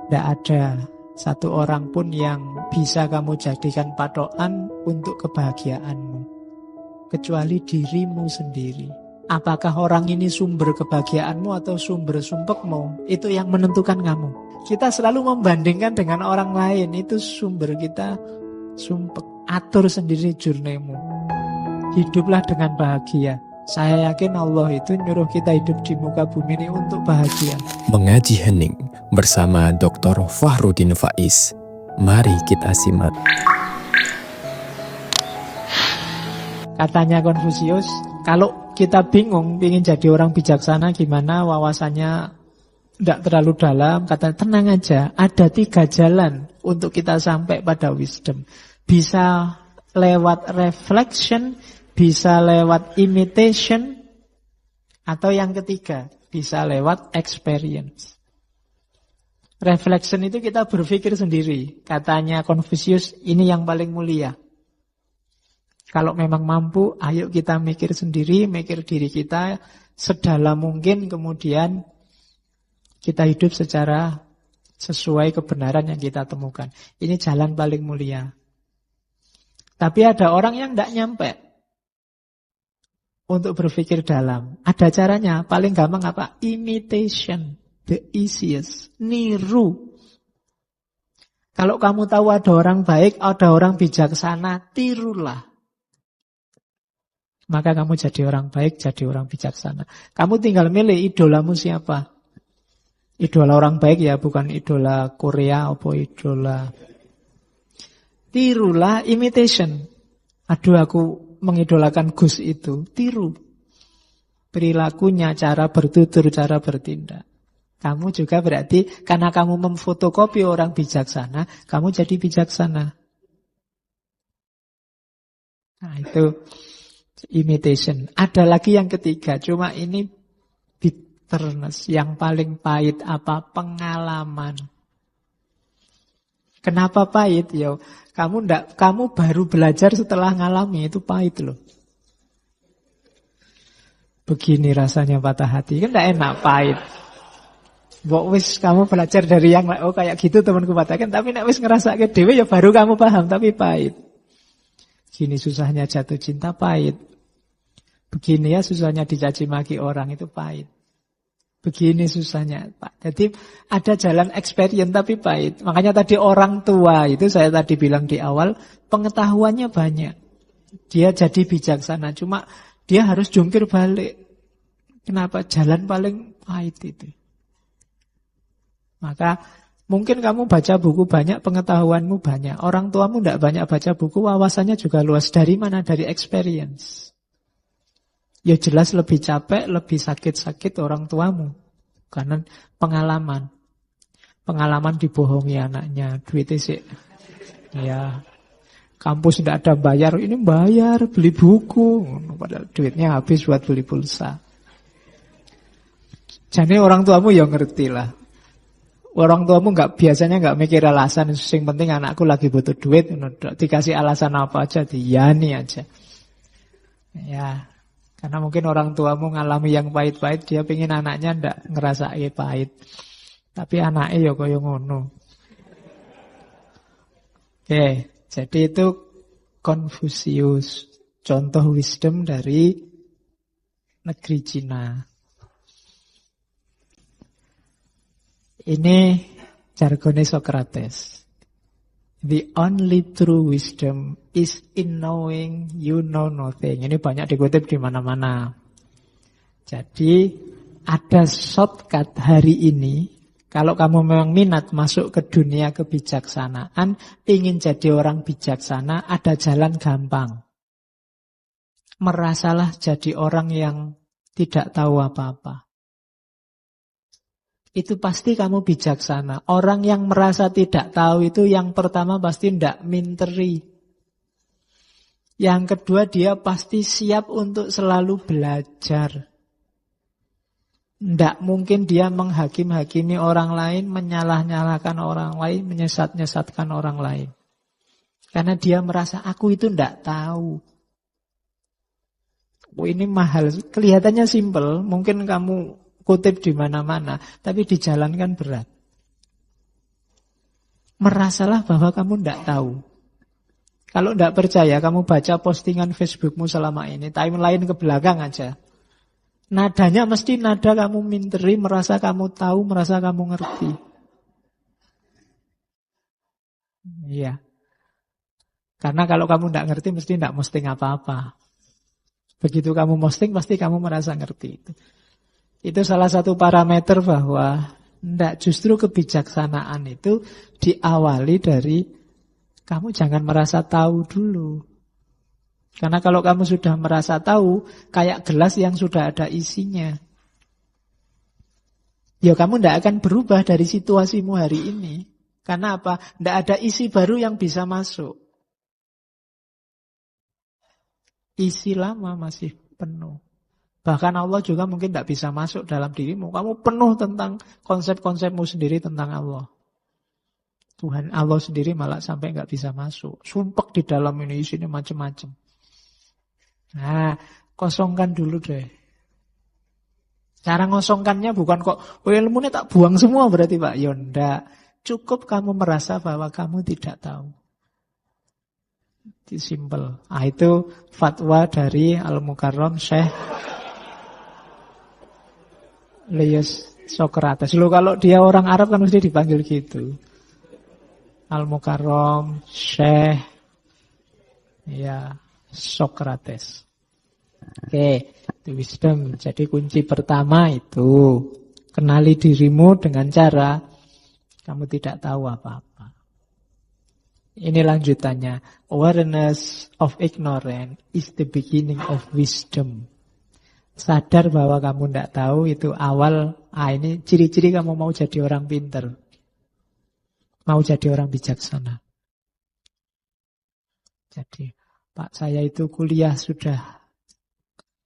Tidak ada satu orang pun yang bisa kamu jadikan patokan untuk kebahagiaanmu, kecuali dirimu sendiri. Apakah orang ini sumber kebahagiaanmu atau sumber sumpekmu, itu yang menentukan kamu. Kita selalu membandingkan dengan orang lain, itu sumber kita sumpek. Atur sendiri jurnemu. Hiduplah dengan bahagia. Saya yakin Allah itu nyuruh kita hidup di muka bumi ini untuk bahagia. Mengaji hening bersama Dr. Fahrudin Faiz. Mari kita simak. Katanya Konfusius, kalau kita bingung ingin jadi orang bijaksana gimana, wawasannya tidak terlalu dalam, kata tenang aja, ada 3 jalan untuk kita sampai pada wisdom. Bisa lewat reflection, bisa lewat imitation, atau yang ketiga, bisa lewat experience. Reflection itu kita berpikir sendiri. Katanya Konfusius, ini yang paling mulia. Kalau memang mampu, ayo kita mikir sendiri, mikir diri kita sedalam mungkin, kemudian kita hidup secara sesuai kebenaran yang kita temukan. Ini jalan paling mulia. Tapi ada orang yang tidak nyampe untuk berpikir dalam. Ada caranya, paling gampang apa? Imitation, the easiest. Niru. Kalau kamu tahu ada orang baik, ada orang bijaksana, tirulah. Maka kamu jadi orang baik, jadi orang bijaksana. Kamu tinggal milih idolamu siapa. Idola orang baik ya, bukan idola Korea atau idola. Tirulah, imitation. Aduh, aku mengidolakan Gus itu. Tiru perilakunya, cara bertutur, cara bertindak. Kamu juga berarti karena kamu memfotokopi orang bijaksana, kamu jadi bijaksana. Nah, itu imitation. Ada lagi yang ketiga, cuma ini bitterness. Yang paling pahit apa? Pengalaman. Kenapa pahit? Ya, kamu baru belajar setelah ngalami, itu pahit loh. Begini rasanya patah hati, kan tidak enak, pahit. Wis kamu belajar dari yang oh kayak gitu temanku patahkan, tapi nek wis ngerasa ke dhewe ya baru kamu paham, tapi pahit. Gini susahnya jatuh cinta, pahit. Begini ya susahnya dicaci maki orang, itu pahit. Begini susahnya, Pak. Jadi ada jalan experience tapi pahit. Makanya tadi orang tua itu saya tadi bilang di awal, pengetahuannya banyak. Dia jadi bijaksana, cuma dia harus jungkir balik. Kenapa? Jalan paling pahit itu. Maka mungkin kamu baca buku banyak, pengetahuanmu banyak. Orang tuamu tidak banyak baca buku, wawasannya juga luas. Dari mana? Dari experience. Ya jelas lebih capek, lebih sakit-sakit orang tuamu. Karena pengalaman. Pengalaman dibohongi anaknya, duitnya sih. Ya, kampus tidak ada bayar, ini bayar, beli buku. Padahal duitnya habis buat beli pulsa. Jadi orang tuamu ya ngerti lah. Orang tuamu biasanya nggak mikir alasan. Yang penting anakku lagi butuh duit, dikasih alasan apa aja, diyani aja. Ya, karena mungkin orang tuamu ngalami yang pahit-pahit, dia pengen anaknya ndak ngerasain pahit. Tapi anaknya ya kaya ngono. Oke, jadi itu Konfusius, contoh wisdom dari negeri Cina. Ini jargonnya Socrates. The only true wisdom is in knowing you know nothing. Ini banyak dikutip di mana-mana. Jadi ada shortcut hari ini. Kalau kamu memang minat masuk ke dunia kebijaksanaan, ingin jadi orang bijaksana, ada jalan gampang. Merasalah jadi orang yang tidak tahu apa-apa. Itu pasti kamu bijaksana. Orang yang merasa tidak tahu itu yang pertama pasti tidak minteri. Yang kedua dia pasti siap untuk selalu belajar. Tidak mungkin dia menghakim-hakimi orang lain, menyalah-nyalahkan orang lain, menyesat-nyesatkan orang lain. Karena dia merasa aku itu tidak tahu. Oh, ini mahal. Kelihatannya simpel, mungkin kamu kutip di mana-mana, tapi dijalankan berat. Merasalah bahwa kamu tidak tahu. Kalau tidak percaya, kamu baca postingan Facebookmu selama ini, timeline ke belakang aja. Nadanya mesti nada kamu minteri, merasa kamu tahu, merasa kamu ngerti. Iya. Karena kalau kamu tidak ngerti, mesti tidak posting apa-apa. Begitu kamu posting, pasti kamu merasa ngerti. Itu salah satu parameter bahwa justru kebijaksanaan itu diawali dari kamu jangan merasa tahu dulu. Karena kalau kamu sudah merasa tahu, kayak gelas yang sudah ada isinya. Ya kamu tidak akan berubah dari situasimu hari ini. Karena apa? Tidak ada isi baru yang bisa masuk. Isi lama masih penuh. Bahkan Allah juga mungkin tidak bisa masuk dalam dirimu. Kamu penuh tentang konsep-konsepmu sendiri tentang Allah. Tuhan Allah sendiri malah sampai nggak bisa masuk. Sumpek di dalam ini, isinya macam-macam. Nah, kosongkan dulu deh. Cara ngosongkannya bukan kok, ilmunya tak buang semua berarti Pak. Ya enggak. Cukup kamu merasa bahwa kamu tidak tahu. Itu simple. Itu fatwa dari Al-Mukarram Syekh Laius Sokrates. Loh, kalau dia orang Arab kan mesti dipanggil gitu. Al-Mukarram Syekh Sokrates. Oke, itu wisdom. Jadi kunci pertama itu kenali dirimu dengan cara kamu tidak tahu apa-apa. Ini lanjutannya. Awareness of ignorance is the beginning of wisdom. Sadar bahwa kamu tidak tahu itu awal. Ini ciri-ciri kamu mau jadi orang pintar. Mau jadi orang bijaksana. Jadi, Pak, saya itu kuliah sudah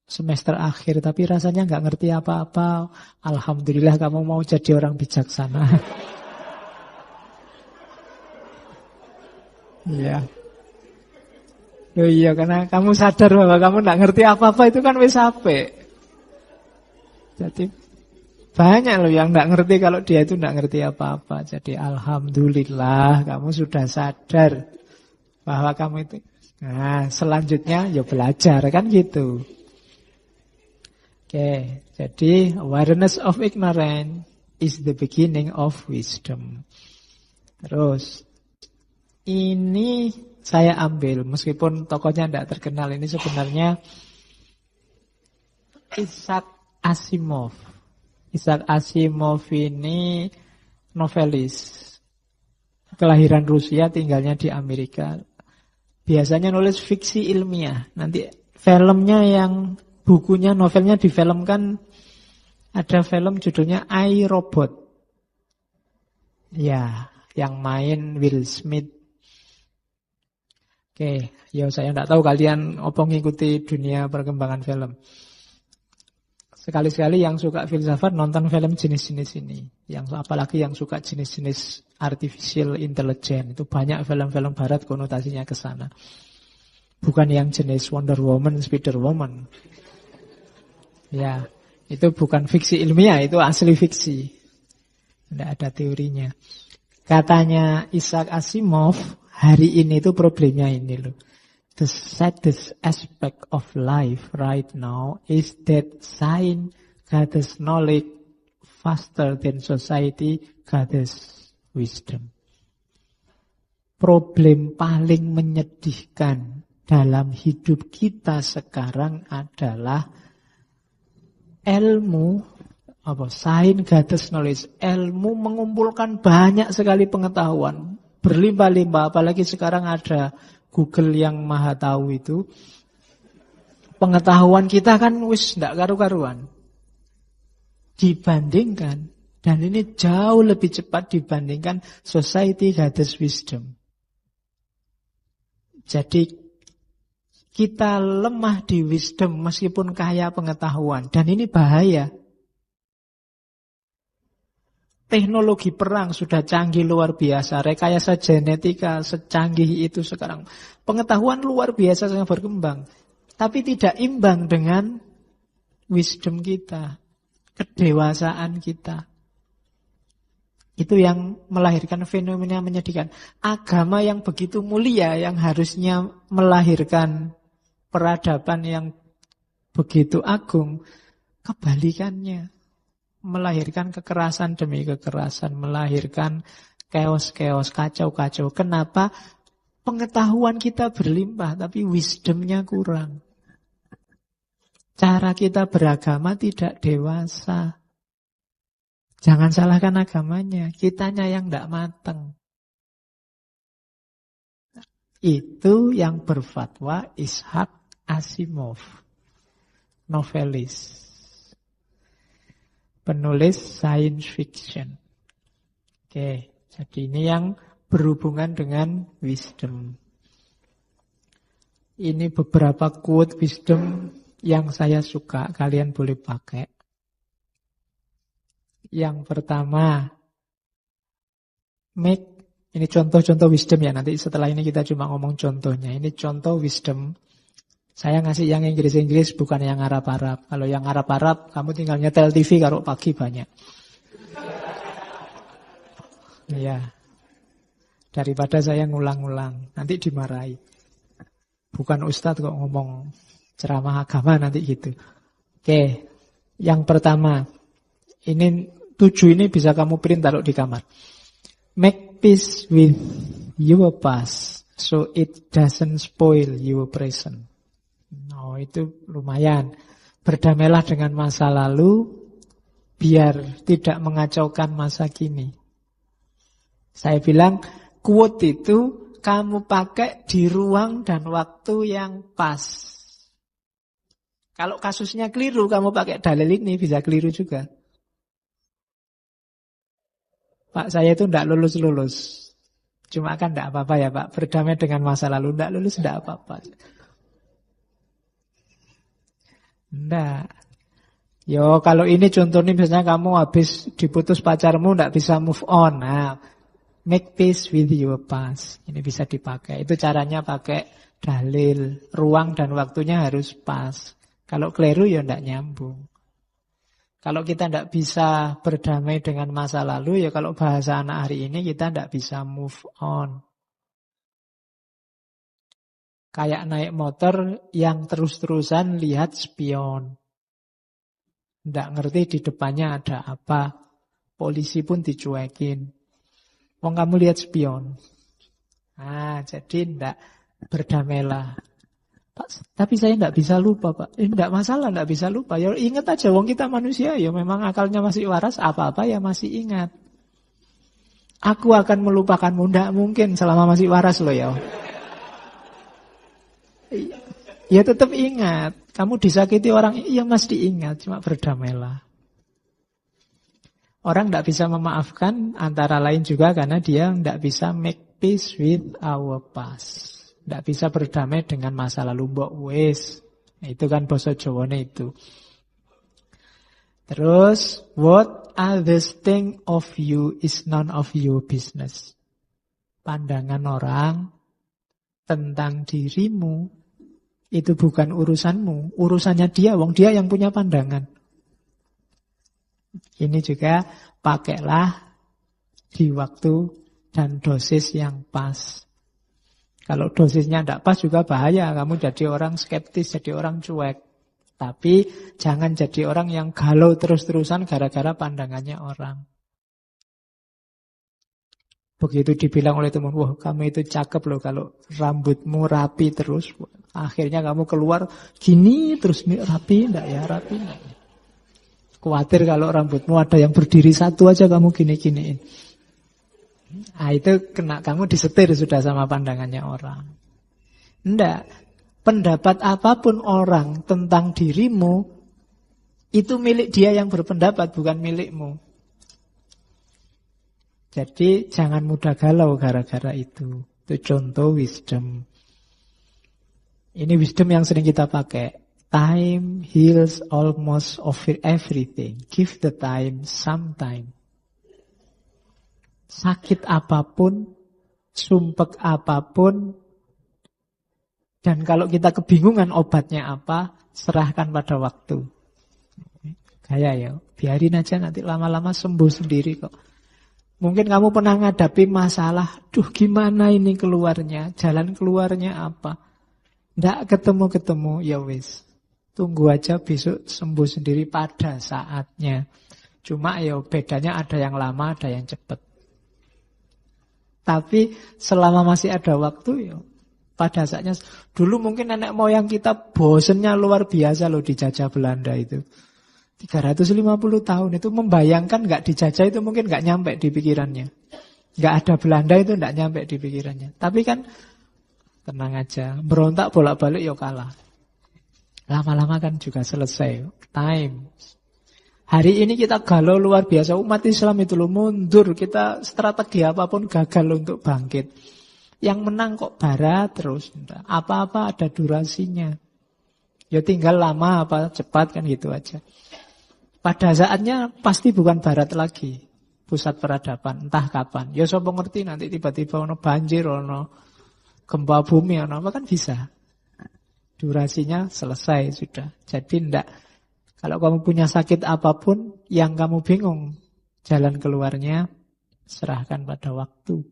semester akhir, tapi rasanya nggak ngerti apa-apa. Alhamdulillah kamu mau jadi orang bijaksana. Iya. Oh iya, karena kamu sadar bahwa kamu nggak ngerti apa-apa itu kan wis apik. Jadi banyak loh yang nggak ngerti kalau dia itu nggak ngerti apa-apa. Jadi alhamdulillah kamu sudah sadar bahwa kamu itu. Nah, selanjutnya ya belajar kan gitu. Oke, jadi awareness of ignorance is the beginning of wisdom. Terus ini saya ambil meskipun tokohnya tidak terkenal, ini sebenarnya Isaac Asimov. Isaac Asimov ini novelis. Kelahiran Rusia, tinggalnya di Amerika. Biasanya nulis fiksi ilmiah. Nanti filmnya yang bukunya, novelnya difilmkan. Ada film judulnya I, Robot. Ya, yang main Will Smith. Oke, ya saya tidak tahu kalian apa ngikuti dunia perkembangan film. Sekali-sekali yang suka filsafat nonton film jenis-jenis ini. Yang apalagi yang suka jenis-jenis artificial intelligence. Itu banyak film-film barat konotasinya ke sana. Bukan yang jenis Wonder Woman, Spider Woman. Ya, itu bukan fiksi ilmiah, itu asli fiksi. Tidak ada teorinya. Katanya Isaac Asimov, hari ini itu problemnya ini loh. The saddest aspect of life right now is that science gathers knowledge faster than society gathers wisdom. Problem paling menyedihkan dalam hidup kita sekarang adalah science gathers knowledge. Ilmu mengumpulkan banyak sekali pengetahuan, berlimpah-limpah, apalagi sekarang ada Google yang maha tahu itu. Pengetahuan kita kan wis ndak karu-karuan. Dibandingkan, dan ini jauh lebih cepat dibandingkan society gathers wisdom. Jadi kita lemah di wisdom meskipun kaya pengetahuan. Dan ini bahaya. Teknologi perang sudah canggih luar biasa. Rekayasa genetika secanggih itu sekarang. Pengetahuan luar biasa yang berkembang. Tapi tidak imbang dengan wisdom kita. Kedewasaan kita. Itu yang melahirkan fenomena menyedihkan. Agama yang begitu mulia, yang harusnya melahirkan peradaban yang begitu agung, kebalikannya. Melahirkan kekerasan demi kekerasan, melahirkan chaos-chaos, kacau-kacau. Kenapa? Pengetahuan kita berlimpah, tapi wisdomnya kurang. Cara kita beragama tidak dewasa. Jangan salahkan agamanya, kitanya yang tidak mateng. Itu yang berfatwa Ishak Asimov, novelis, penulis science fiction. Oke, jadi ini yang berhubungan dengan wisdom. Ini beberapa quote wisdom yang saya suka, kalian boleh pakai. Yang pertama, ini contoh-contoh wisdom ya, nanti setelah ini kita cuma ngomong contohnya. Ini contoh wisdom. Saya ngasih yang Inggris-Inggris, bukan yang Arab-Arab. Kalau yang Arab-Arab, kamu tinggal nyetel TV kalau pagi banyak. Ya, daripada saya ngulang-ngulang, nanti dimarahi. Bukan ustadz kok ngomong ceramah agama nanti gitu. Oke, yang pertama, ini 7 ini bisa kamu print taruh di kamar. Make peace with your past, so it doesn't spoil your present. Oh, itu lumayan. Berdamailah dengan masa lalu biar tidak mengacaukan masa kini. Saya bilang quote itu kamu pakai di ruang dan waktu yang pas. Kalau kasusnya keliru, kamu pakai dalil ini bisa keliru juga. Pak, saya itu tidak lulus-lulus. Cuma kan tidak apa-apa ya Pak, berdamai dengan masa lalu. Tidak lulus tidak apa-apa. Enggak. Yo, kalau ini contohnya misalnya kamu habis diputus pacarmu tidak bisa move on. Nah, make peace with your past. Ini bisa dipakai. Itu caranya pakai dalil. Ruang dan waktunya harus pas. Kalau keliru ya tidak nyambung. Kalau kita tidak bisa berdamai dengan masa lalu, ya kalau bahasa anak hari ini kita tidak bisa move on. Kayak naik motor yang terus-terusan lihat spion. Tidak ngerti di depannya ada apa. Polisi pun dicuekin. Wong kamu lihat spion. Nah, jadi tidak berdamailah. Pak, tapi saya tidak bisa lupa Pak. Tidak masalah, tidak bisa lupa. Ya ingat aja, wong kita manusia. Ya memang akalnya masih waras, apa-apa ya masih ingat. Aku akan melupakanmu. Tidak mungkin selama masih waras loh ya. Ya tetap ingat. Kamu disakiti orang, ya mesti ingat. Cuma berdamailah. Orang tidak bisa memaafkan antara lain juga karena dia tidak bisa make peace with our past. Tidak bisa berdamai dengan masa lalu. Mbok wis. Itu kan basa Jawane itu. Terus, what others think of you is none of your business. Pandangan orang tentang dirimu itu bukan urusanmu, urusannya dia, wong dia yang punya pandangan. Ini juga pakailah di waktu dan dosis yang pas. Kalau dosisnya tidak pas juga bahaya, kamu jadi orang skeptis, jadi orang cuek. Tapi jangan jadi orang yang galau terus-terusan gara-gara pandangannya orang. Begitu dibilang oleh teman, wah kamu itu cakep loh kalau rambutmu rapi terus. Akhirnya kamu keluar gini terus, nih rapi enggak ya, rapi enggak. Khawatir kalau rambutmu ada yang berdiri satu aja kamu gini-giniin. Nah itu kena, kamu disetir sudah sama pandangannya orang. Enggak, pendapat apapun orang tentang dirimu itu milik dia yang berpendapat, bukan milikmu. Jadi jangan mudah galau gara-gara itu. Itu contoh wisdom. Ini wisdom yang sering kita pakai. Time heals almost of everything. Give the time some time. Sakit apapun, sumpek apapun, dan kalau kita kebingungan obatnya apa, serahkan pada waktu. Kayak ya, biarin aja nanti lama-lama sembuh sendiri kok. Mungkin kamu pernah ngadapi masalah, duh gimana ini keluarnya, jalan keluarnya apa. Nggak ketemu-ketemu, ya wis. Tunggu aja besok sembuh sendiri pada saatnya. Cuma ya bedanya ada yang lama, ada yang cepat. Tapi selama masih ada waktu, ya pada saatnya. Dulu mungkin nenek moyang kita bosennya luar biasa loh dijajah Belanda itu. 350 tahun itu membayangkan nggak dijajah itu mungkin nggak nyampe di pikirannya. Nggak ada Belanda itu nggak nyampe di pikirannya. Tapi kan tenang aja, berontak bolak-balik ya kalah. Lama-lama kan juga selesai. Time. Hari ini kita galau luar biasa. Umat Islam itu loh mundur. Kita strategi apapun gagal untuk bangkit. Yang menang kok barat terus. Apa-apa ada durasinya. Ya tinggal lama apa cepat kan gitu aja. Pada saatnya pasti bukan barat lagi. Pusat peradaban. Entah kapan. Ya sapa ngerti nanti tiba-tiba ono banjir, ono gempa bumi, ono apa kan bisa. Durasinya selesai sudah. Jadi ndak. Kalau kamu punya sakit apapun yang kamu bingung jalan keluarnya, serahkan pada waktu.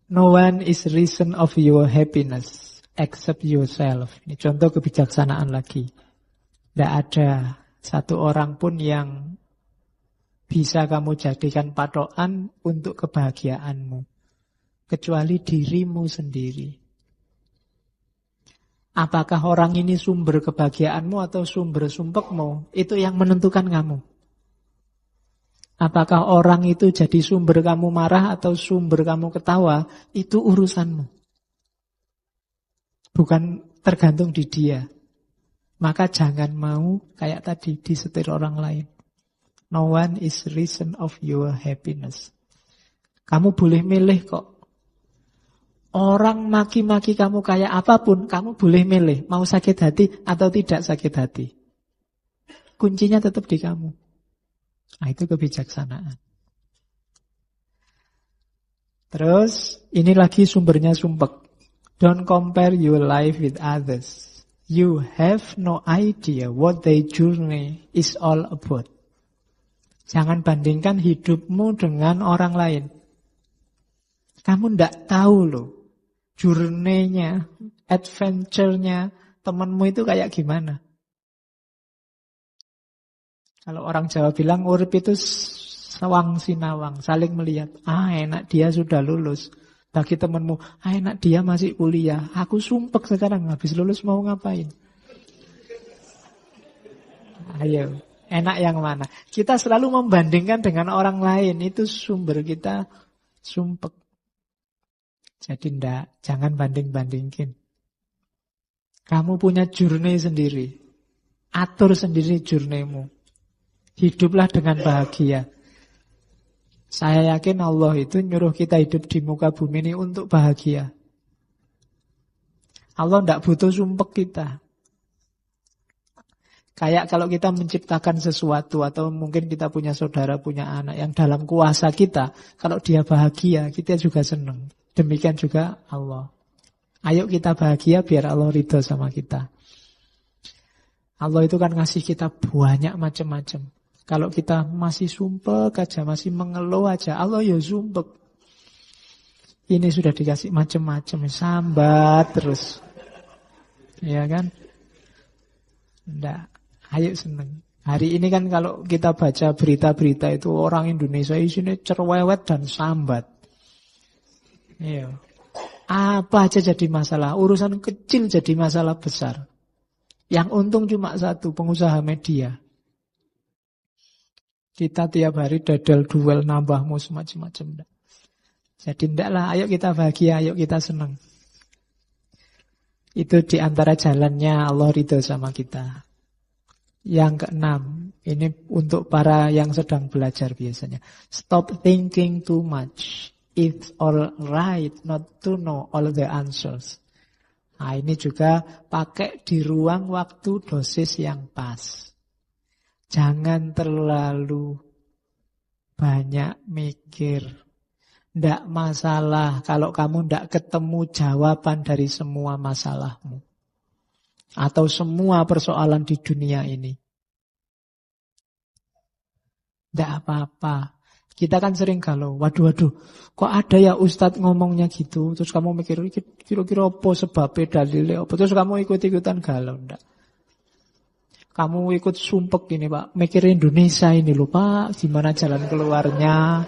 No one is reason of your happiness except yourself. Ini contoh kebijaksanaan lagi. Tidak ada satu orang pun yang bisa kamu jadikan patokan untuk kebahagiaanmu. Kecuali dirimu sendiri. Apakah orang ini sumber kebahagiaanmu atau sumber sumpekmu? Itu yang menentukan kamu. Apakah orang itu jadi sumber kamu marah atau sumber kamu ketawa? Itu urusanmu. Bukan tergantung di dia. Maka jangan mau kayak tadi disetir orang lain. No one is reason of your happiness. Kamu boleh milih kok. Orang maki-maki kamu kayak apapun, kamu boleh milih. Mau sakit hati atau tidak sakit hati. Kuncinya tetap di kamu. Nah, itu kebijaksanaan. Terus, ini lagi sumbernya sumpek. Don't compare your life with others. You have no idea what their journey is all about. Jangan bandingkan hidupmu dengan orang lain. Kamu tidak tahu loh, journey-nya, adventure-nya temanmu itu kayak gimana. Kalau orang Jawa bilang urip itu sawang sinawang, saling melihat. Enak dia sudah lulus. Bagi temanmu, enak dia masih kuliah. Aku sumpek sekarang, habis lulus mau ngapain? Ayo, enak yang mana? Kita selalu membandingkan dengan orang lain. Itu sumber kita sumpek. Jadi jangan banding-bandingin. Kamu punya journey sendiri. Atur sendiri journey-mu. Hiduplah dengan bahagia. Saya yakin Allah itu nyuruh kita hidup di muka bumi ini untuk bahagia. Allah tidak butuh sumpek kita. Kayak kalau kita menciptakan sesuatu atau mungkin kita punya saudara, punya anak yang dalam kuasa kita. Kalau dia bahagia, kita juga senang. Demikian juga Allah. Ayo kita bahagia biar Allah ridho sama kita. Allah itu kan ngasih kita banyak macam-macam. Kalau kita masih sumpek aja, masih mengeluh aja, Allah ya sumpek. Ini sudah dikasih macam-macam, sambat terus. Ya kan? Nggak, ayo seneng. Hari ini kan kalau kita baca berita-berita itu orang Indonesia isinya cerewet dan sambat. Iya. Apa aja jadi masalah, urusan kecil jadi masalah besar. Yang untung cuma satu, pengusaha media. Kita tiap hari dadal duel nambah mus macam-macam. Jadi ndaklah, ayo kita bahagia, ayo kita senang. Itu diantara jalannya Allah ridho sama kita. Yang keenam, ini untuk para yang sedang belajar biasanya. Stop thinking too much. It's all right not to know all the answers. Nah, ini juga pakai di ruang waktu dosis yang pas. Jangan terlalu banyak mikir. Ndak masalah kalau kamu ndak ketemu jawaban dari semua masalahmu. Atau semua persoalan di dunia ini. Tidak apa-apa. Kita kan sering galau. Waduh, kok ada ya Ustadz ngomongnya gitu. Terus kamu mikir, kira-kira apa sebabnya, dalilnya apa. Terus kamu ikut-ikutan galau. Enggak. Kamu ikut sumpek ini Pak. Mikir Indonesia ini loh Pak. Gimana jalan keluarnya.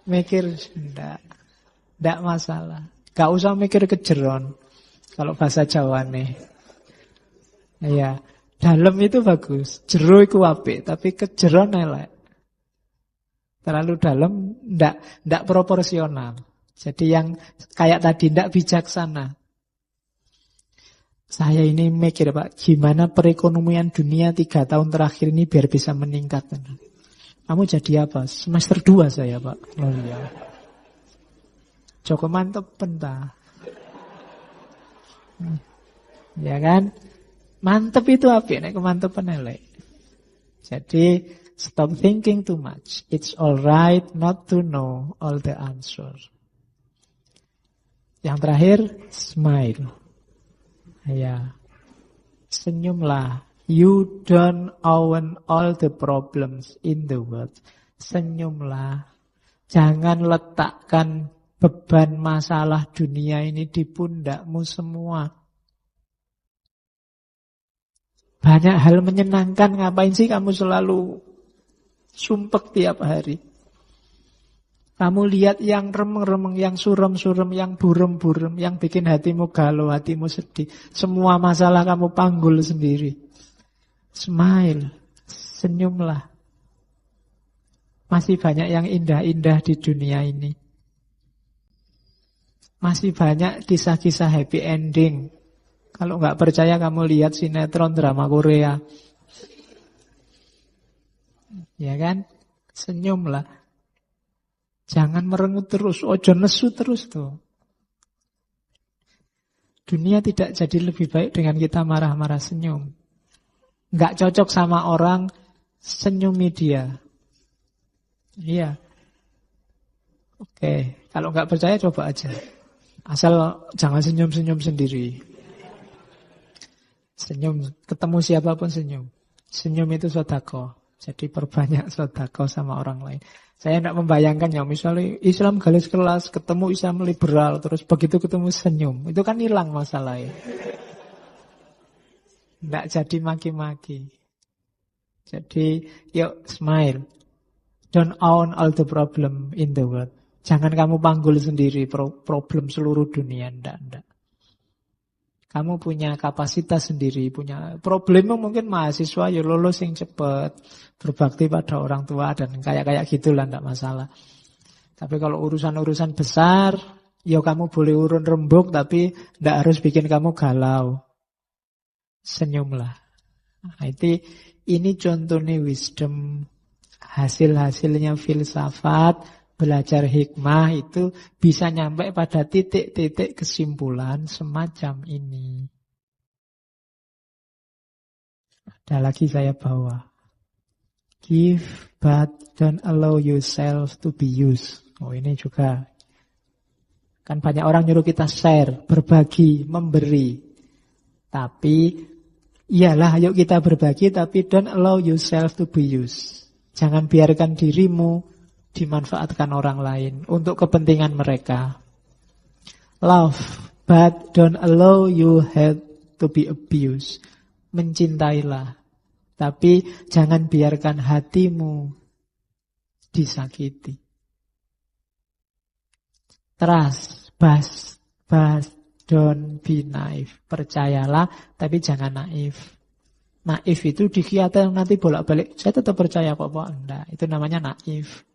Mikir, enggak masalah. Gak usah mikir kejeron. Kalau bahasa Jawa nih. Iya. Dalam itu bagus. Jero itu apik. Tapi kejeron elek. Terlalu dalam, ndak proporsional. Jadi yang kayak tadi, ndak bijaksana. Saya ini mikir Pak, gimana perekonomian dunia 3 tahun terakhir ini biar bisa meningkat. Kamu jadi apa? Semester 2 saya Pak. Oh iya. Joko mantep pentah. Ya kan? Mantep itu apa? Nek kemantepan elek. Jadi stop thinking too much. It's alright not to know all the answers. Yang terakhir, smile. Ya, senyumlah. You don't own all the problems in the world. Senyumlah. Jangan letakkan beban masalah dunia ini di pundakmu semua. Banyak hal menyenangkan, ngapain sih kamu selalu sumpek tiap hari? Kamu lihat yang remeng-remeng, yang surem-surem, yang burem-burem, yang bikin hatimu galau, hatimu sedih. Semua masalah kamu panggul sendiri. Smile, senyumlah. Masih banyak yang indah-indah di dunia ini. Masih banyak kisah-kisah happy ending. Kalau nggak percaya kamu lihat sinetron drama Korea. Ya kan? Senyumlah. Jangan merengut terus, ojo nesu terus tuh. Dunia tidak jadi lebih baik dengan kita marah-marah senyum. Nggak cocok sama orang, senyumi dia. Iya. Oke, kalau nggak percaya coba aja. Asal jangan senyum-senyum sendiri. Senyum, ketemu siapapun senyum. Senyum itu sedekah. Jadi perbanyak sedekah sama orang lain. Saya tidak membayangkan ya, misalnya Islam garis kelas, ketemu Islam liberal, terus begitu ketemu senyum. Itu kan hilang masalahnya. Tidak jadi maki-maki. Jadi, yuk smile. Don't own all the problem in the world. Jangan kamu panggul sendiri problem seluruh dunia. Tidak. Kamu punya kapasitas sendiri, punya problemmu mungkin mahasiswa ya lulus yang cepat, berbakti pada orang tua dan kayak gitulah, tidak masalah. Tapi kalau urusan-urusan besar, ya kamu boleh urun rembuk tapi tidak harus bikin kamu galau. Senyumlah. Nah, ini contohnya wisdom, hasil-hasilnya filsafat. Belajar hikmah itu bisa nyampe pada titik-titik kesimpulan semacam ini. Ada lagi saya bawa. Give but don't allow yourself to be used. Oh ini juga. Kan banyak orang nyuruh kita share, berbagi, memberi. Tapi, iyalah ayo kita berbagi tapi don't allow yourself to be used. Jangan biarkan dirimu dimanfaatkan orang lain untuk kepentingan mereka. Love, but don't allow you have to be abused. Mencintailah, tapi jangan biarkan hatimu disakiti. Trust, but don't be naive. Percayalah, tapi jangan naif. Naif itu dikira nanti bolak-balik. Saya tetap percaya kok, Pak. Enggak, itu namanya naif.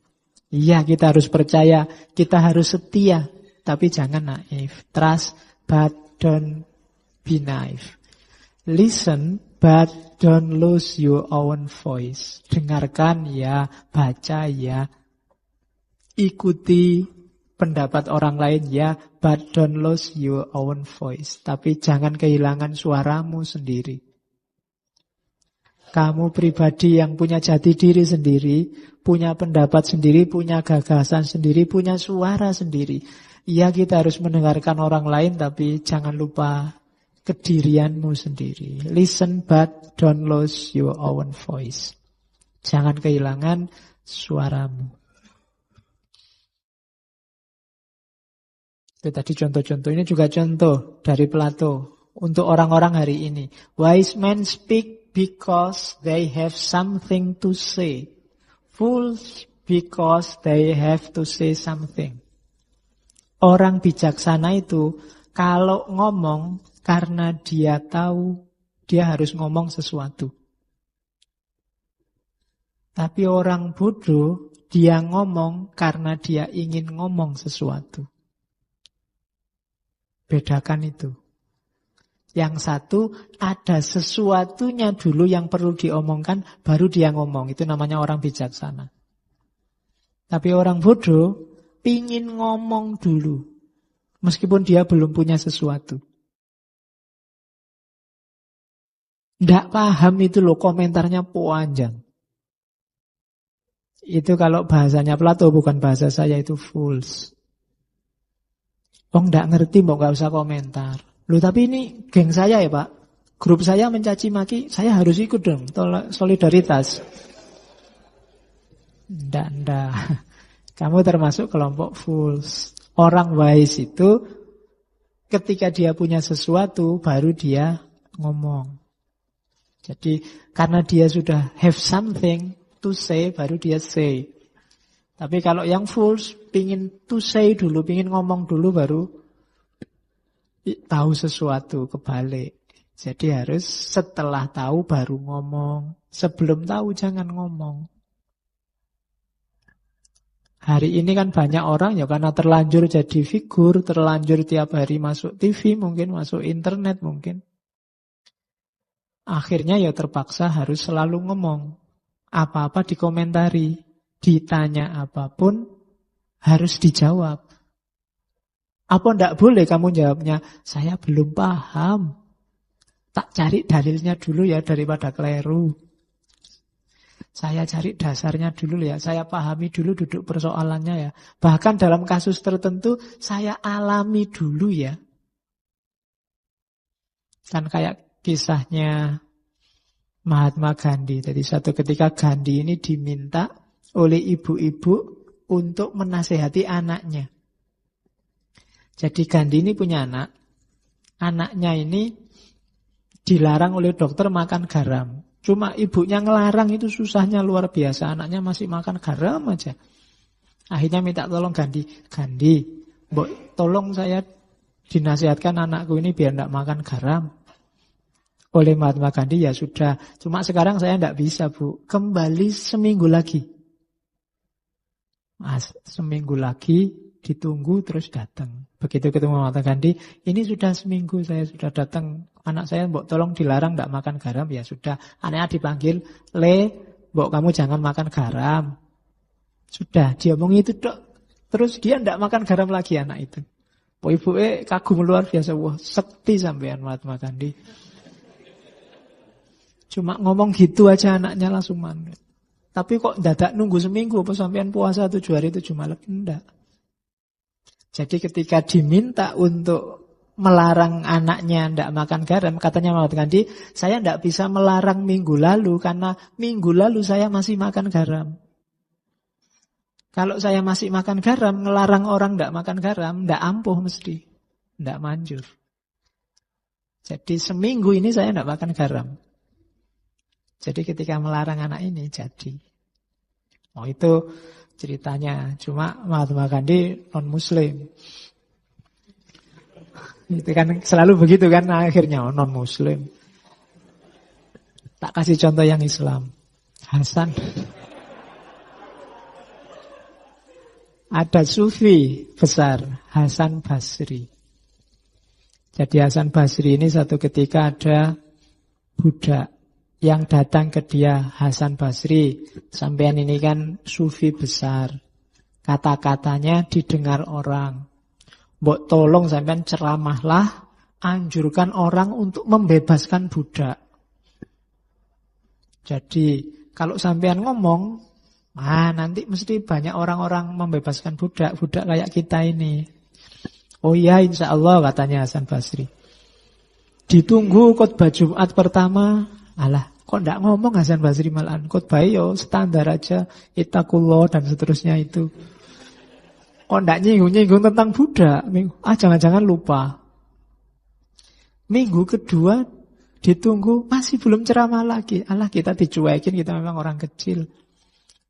Iya, kita harus percaya, kita harus setia, tapi jangan naif. Trust, but don't be naive. Listen, but don't lose your own voice. Dengarkan ya, baca ya, ikuti pendapat orang lain ya, but don't lose your own voice. Tapi jangan kehilangan suaramu sendiri. Kamu pribadi yang punya jati diri sendiri, punya pendapat sendiri, punya gagasan sendiri, punya suara sendiri. Iya, kita harus mendengarkan orang lain, tapi jangan lupa kedirianmu sendiri. Listen but don't lose your own voice. Jangan kehilangan suaramu. Itu tadi contoh-contoh. Ini juga contoh dari Plato untuk orang-orang hari ini. Wise men speak because they have something to say. Fools because they have to say something. Orang bijaksana itu kalau ngomong karena dia tahu dia harus ngomong sesuatu. Tapi orang bodoh dia ngomong karena dia ingin ngomong sesuatu. Bedakan itu. Yang satu ada sesuatunya dulu yang perlu diomongkan, baru dia ngomong. Itu namanya orang bijaksana. Tapi orang bodoh pingin ngomong dulu, meskipun dia belum punya sesuatu. Nggak paham itu loh, komentarnya panjang. Itu kalau bahasanya Plato, bukan bahasa saya, itu fools. Oh nggak ngerti, mau nggak usah komentar. Loh tapi ini geng saya ya Pak, grup saya mencaci maki, saya harus ikut dong, solidaritas. Nggak. Kamu termasuk kelompok fools. Orang wise itu ketika dia punya sesuatu, baru dia ngomong. Jadi karena dia sudah have something to say, baru dia say. Tapi kalau yang fools, pingin to say dulu, pingin ngomong dulu, baru tahu sesuatu, kebalik. Jadi harus setelah tahu baru ngomong. Sebelum tahu jangan ngomong. Hari ini kan banyak orang ya karena terlanjur jadi figur, terlanjur tiap hari masuk TV mungkin, masuk internet mungkin. Akhirnya ya terpaksa harus selalu ngomong. Apa-apa dikomentari. Ditanya apapun harus dijawab. Apa ndak boleh kamu jawabnya, saya belum paham. Tak cari dalilnya dulu ya daripada keliru. Saya cari dasarnya dulu ya, saya pahami dulu duduk persoalannya ya. Bahkan dalam kasus tertentu saya alami dulu ya. Kan kayak kisahnya Mahatma Gandhi. Jadi suatu ketika Gandhi ini diminta oleh ibu-ibu untuk menasehati anaknya. Jadi Gandhi ini punya anak. Anaknya ini dilarang oleh dokter makan garam. Cuma ibunya ngelarang itu susahnya luar biasa. Anaknya masih makan garam aja. Akhirnya minta tolong Gandhi. Gandhi, tolong saya dinasihatkan anakku ini biar tidak makan garam. Oleh Mahatma Gandhi, ya sudah. Cuma sekarang saya tidak bisa Bu. Kembali seminggu lagi. Seminggu lagi ditunggu terus datang. Begitu ketemu Mahatma Gandhi, ini sudah seminggu saya sudah datang. Anak saya mbok tolong dilarang tidak makan garam. Ya sudah. Anaknya dipanggil, mbok kamu jangan makan garam. Sudah, dia ngomong itu dok. Terus dia tidak makan garam lagi anak itu. Ibu kagum luar biasa. Wah, sekti sampean Mahatma Gandhi. Cuma ngomong gitu aja anaknya langsung manut. Tapi kok dadak nunggu seminggu apa sampean puasa 7 hari 7 malam? Enggak. Jadi ketika diminta untuk melarang anaknya tidak makan garam, katanya Mahatma Gandhi, saya tidak bisa melarang minggu lalu karena minggu lalu saya masih makan garam. Kalau saya masih makan garam, ngelarang orang tidak makan garam, tidak ampuh mesti, tidak manjur. Jadi seminggu ini saya tidak makan garam. Jadi ketika melarang anak ini jadi. Oh itu ceritanya. Cuma Mahatma Gandhi non-muslim. Itu kan selalu begitu kan akhirnya non-muslim. Tak kasih contoh yang Islam. Hasan. Ada sufi besar, Hasan Basri. Jadi Hasan Basri ini satu ketika ada budak yang datang ke dia, Hasan Basri, sampean ini kan sufi besar. Kata-katanya didengar orang. Mbok tolong sampean ceramahlah, anjurkan orang untuk membebaskan budak. Jadi kalau sampean ngomong, nanti mesti banyak orang-orang membebaskan budak kayak kita ini. Oh iya insya Allah katanya Hasan Basri. Ditunggu khotbah Jumat pertama. Alah, Kok ndak ngomong Hasan Basri malahan? Khotbah yo standar aja, ittaqullah dan seterusnya itu. Kok ndak nyinggung-nyinggung tentang budak? Jangan-jangan lupa. Minggu kedua ditunggu, masih belum ceramah lagi. Allah, kita dicuekin, kita memang orang kecil.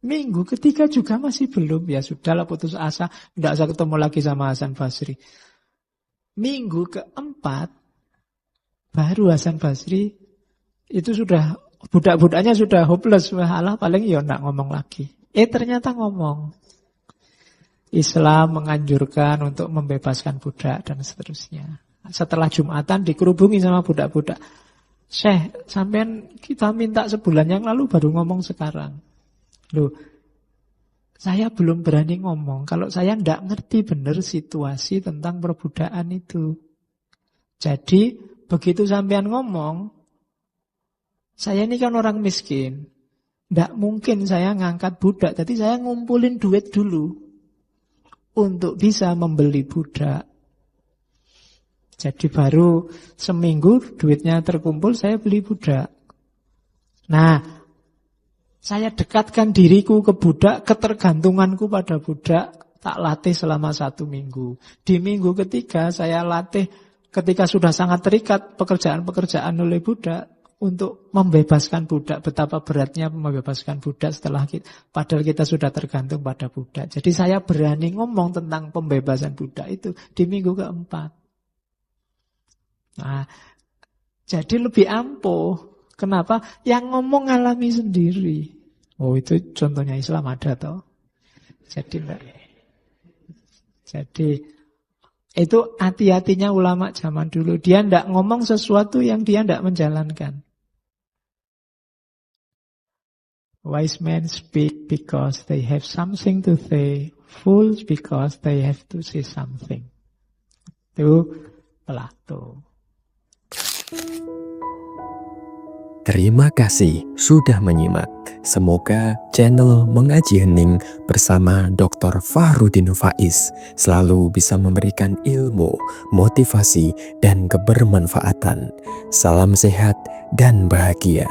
Minggu ketiga juga masih belum. Ya sudahlah, putus asa, ndak usah ketemu lagi sama Hasan Basri. Minggu keempat, baru Hasan Basri itu sudah, budak-budaknya sudah hopeless. Wah, Allah paling ya ndak ngomong lagi. Ternyata ngomong. Islam menganjurkan untuk membebaskan budak dan seterusnya. Setelah Jumatan dikerubungi sama budak-budak. Syekh, sampean kita minta sebulan yang lalu baru ngomong sekarang. Loh, saya belum berani ngomong kalau saya ndak ngerti benar situasi tentang perbudakan itu. Jadi, begitu sampean ngomong, saya ini kan orang miskin. Ndak mungkin saya ngangkat budak, jadi saya ngumpulin duit dulu untuk bisa membeli budak. Jadi baru seminggu duitnya terkumpul, saya beli budak. Nah, saya dekatkan diriku ke budak, ketergantunganku pada budak, tak latih selama 1 minggu. Di minggu ketiga saya latih ketika sudah sangat terikat pekerjaan-pekerjaan oleh budak untuk membebaskan budak. Betapa beratnya membebaskan budak setelah padahal kita sudah tergantung pada budak. Jadi saya berani ngomong tentang pembebasan budak itu di minggu keempat. Nah, jadi lebih ampuh. Kenapa? Yang ngomong ngalami sendiri. Oh, itu contohnya Islam ada toh. Jadi itu hati-hatinya ulama zaman dulu. Dia tidak ngomong sesuatu yang dia tidak menjalankan. Wise men speak because they have something to say. Fools because they have to say something. Itu Plato. Terima kasih sudah menyimak. Semoga channel Mengaji Hening bersama Dr. Fahrudin Faiz selalu bisa memberikan ilmu, motivasi, dan kebermanfaatan. Salam sehat dan bahagia.